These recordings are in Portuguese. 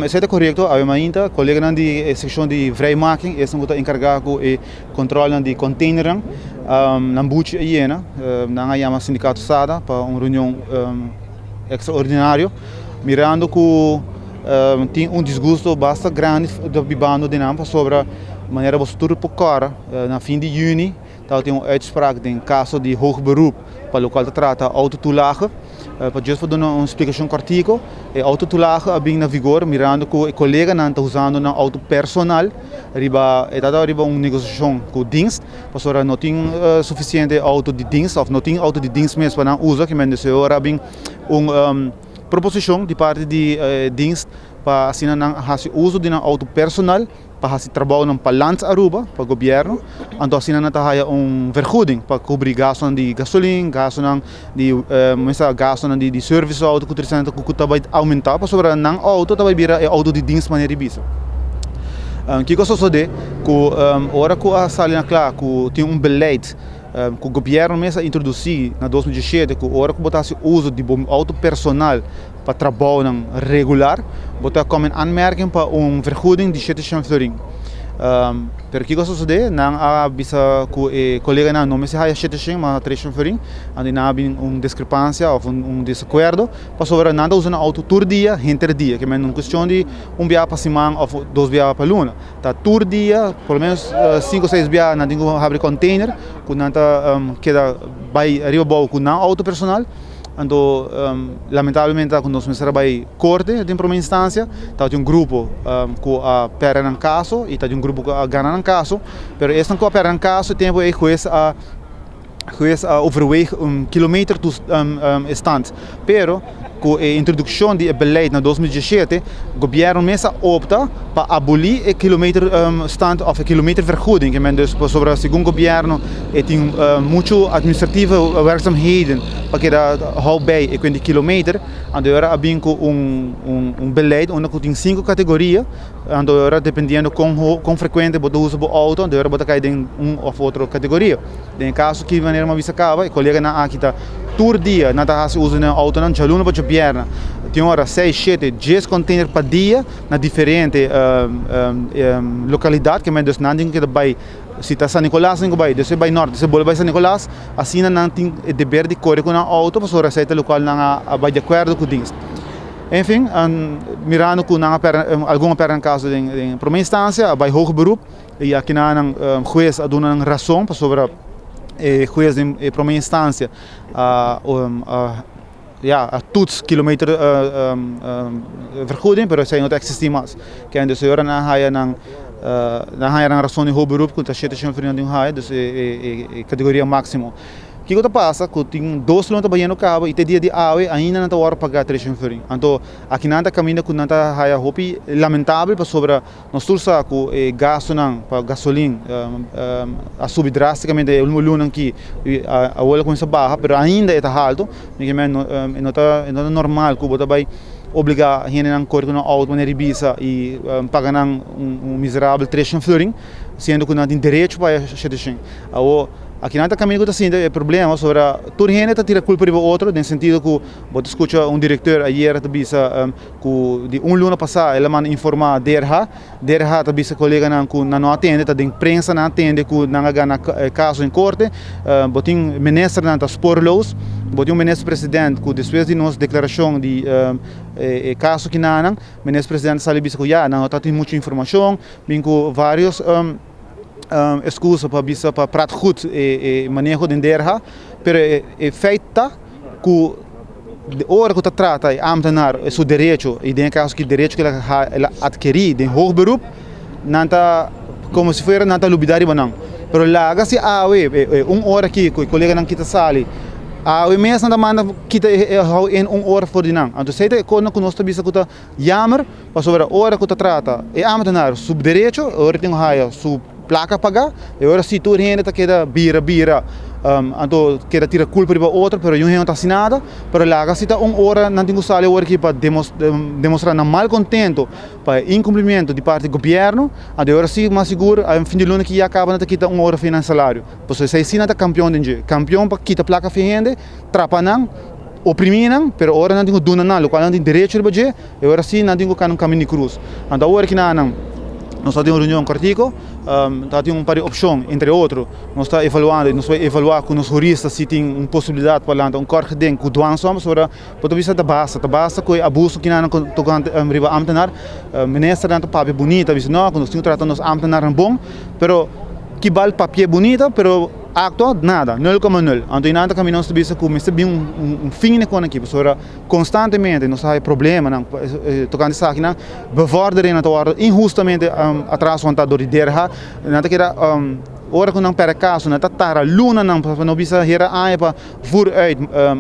Isso é correto, a ainda colega na de seção de vrijmaking, esse não encarregado e controle de container, na buche hiena, na chama sindicato Sada para uma reunião extraordinária, mirando que tem desgosto bastante grande do bibano de nós sobre a maneira de tudo por cara, na fim de junho, tem uitspraak em caso de hoog beroep, para o qual trata autotoelage. Para juist dar uma explicação cortico, a autotoelage é bem na vigor, mirando que o colega não está usando na auto personal, riba negociação com o dienst, para não tem suficiente auto de dienst, ou não tem auto de dienst mesmo para não usar, que me diz agora bem uma proposição de parte de dienst para assim não fazer uso de auto personal, para fazer trabalho no balanço Aruba, para o governo, então assim não está vergoeding para cobrir gastos de gasolina, gastos de serviço auto que vai aumentar, para sobre não auto vai virar auto de dienst maneira bisa. Que coisa sucede que hora que a sala claro que tem beleid que o governo mesmo introduziu na 2017 que hora que botasse uso de auto personal para trabalho regular, botar como aanmerking para vergoeding de 700 florin. Per que coisa sucede? Não há bisa que colega não me se há 700 mas 300 florin, andi não há discrepância ou desacordo, para sobre nada usando auto tour dia, inter dia, que é uma questão de viagem para semana ou 2 viagens para luna. Tá tour dia, pelo menos 5 ou 6 viagens, não tem que abrir container, que não está queda vai arriba com não auto personal. Então, lamentavelmente, quando nós começamos a corte, em primeira instância, está um grupo que perde um caso e está um grupo que ganha um caso, mas esse não perde um caso, o tempo é que overwege quilômetro do stand. Pero, com a introdução de beleid na 2017, o governo mesmo opta para abolir o quilômetro stand ou a quilômetro vergoeding, que dus sobre o segundo governo tem muito administrativa werkzaamheden para que hou bij e 20 kilometer, en agora há beleid onde tem 5 categorias, en agora dependendo quão frequente você usa o auto, agora você cai em ou outra categoria. Em caso que maneira uma vez acaba, o colega na aqui está tour dia, não está usando o auto não, já luno para perna. Tem hora 6, 7, 10 containers para dia na diferente localidade, que me dus não tem que vai se está São Nicolás, não vai, se vai norte, se vai São Nicolás, assim não tem o dever de correr com o auto, para a receita local não vai de acordo com o dienst. Enfim, mirando que não alguma perna caso em primeira instância, vai hoog beroep, e aqui não juiz a dar uma razão para sobre juiz em primeira instância a todos quilômetros vergoeding, mas isso não existe mais. Que ainda se agora não há razão de hoog beroep, que está cheio de gente não há, dus categoria máximo. O que passa? Que tem 2 km para ir no cabo e tem dia de água ainda não está hora pagar 300 florin. Então, aqui não está caminhando que não está roupa lamentável para sobre nós todos que gasto não para gasolina a subir drasticamente o luna aqui a olha começa a barra, mas ainda está alto, porque não está normal que você vai obrigar a gente a correr com o auto na ribisa e pagar miserável 300 florin, sendo que não tem direito para 700. Aqui não está caminhando com assim, é problema sobre toda gente está tirando culpa de outro, no sentido que você escuta diretor ayer que de luna passada ele manda informar DRH está colega que não atende, está de imprensa não atende, que não ganha caso em corte, você ministro não está sporloos, você ministro presidente que depois de nossa declaração de caso que não, ministro presidente sabe que não está tendo muita informação, bem que vários excusa para prato goed e manejo de DRH, pero é feita que de hora que trata de ambtenaar seu direito e em caso que direito que ela adquirir de hoog beroep, não está como se fosse não está lubidari banang. Pero lá se hora que o colega não quita sali, o mesmo não manda quita em hora for de não. Então sei que quando nós tabisa que está jammer, para sobre a hora que trata e ambtenaar sub direito, hora tem haia sub placa pagar, e agora se tu ainda queda bira, então queda tira culpa para outro, mas eu não está assinada, mas lá se está hora não tem que usar hora aqui para demonstrar não mal contento para incumprimento de parte do governo, agora sim mais seguro, a fim de luna que acaba não quita hora final salário, porque se assina está campeão para quita placa fiende, trapa não oprimir, pero ora não tem duna nada, o qual não tem direito de fazer, e ora sim não tem um caminho de cruz. Então agora que não nós temos uma reunião cortico, temos par de opções, entre outros, nós estamos evaluando, nós vamos evaluar com os juristas se tem uma possibilidade para lá, corte dentro com doan somos, ora, ponto de vista da base com abuso que não tocante riba ambtenar, ministra tanto papel bonito, disse não, nós temos tratando os ambtenar bom, pero que vale papel bonito, pero acto nada, 0,0. Então nada caminhamos de vista com mas bem fim com aqui, pessoa constantemente nós temos problema, não tocante isso aqui não, bevorderen na tua injustamente atrás o antador de derra, nada que era ora que não per caso na tatara luna não bisa hera para voor uit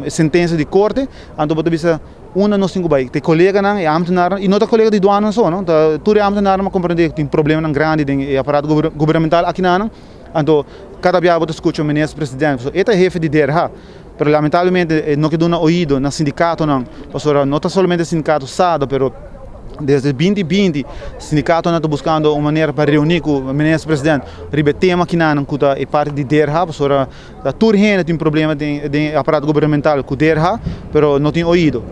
sentença de corte, então pode bisa una nos cinco bai te colega não é ambtenaar e nota colega de douane só não tudo é ambtenaar mas compreender que tem problema não grande tem aparato governamental aqui não então cada dia você escuta o ministro presidente eta jefe de DRH pero lamentavelmente não que dona ouído na sindicato não pastora não está somente sindicato SADA pero desde 2020 o sindicato está buscando uma maneira para reunir com o ministro presidente ribe tema que não é parte de DRH pastora a turma tem problema de aparato governamental com DRH pero não tem ouído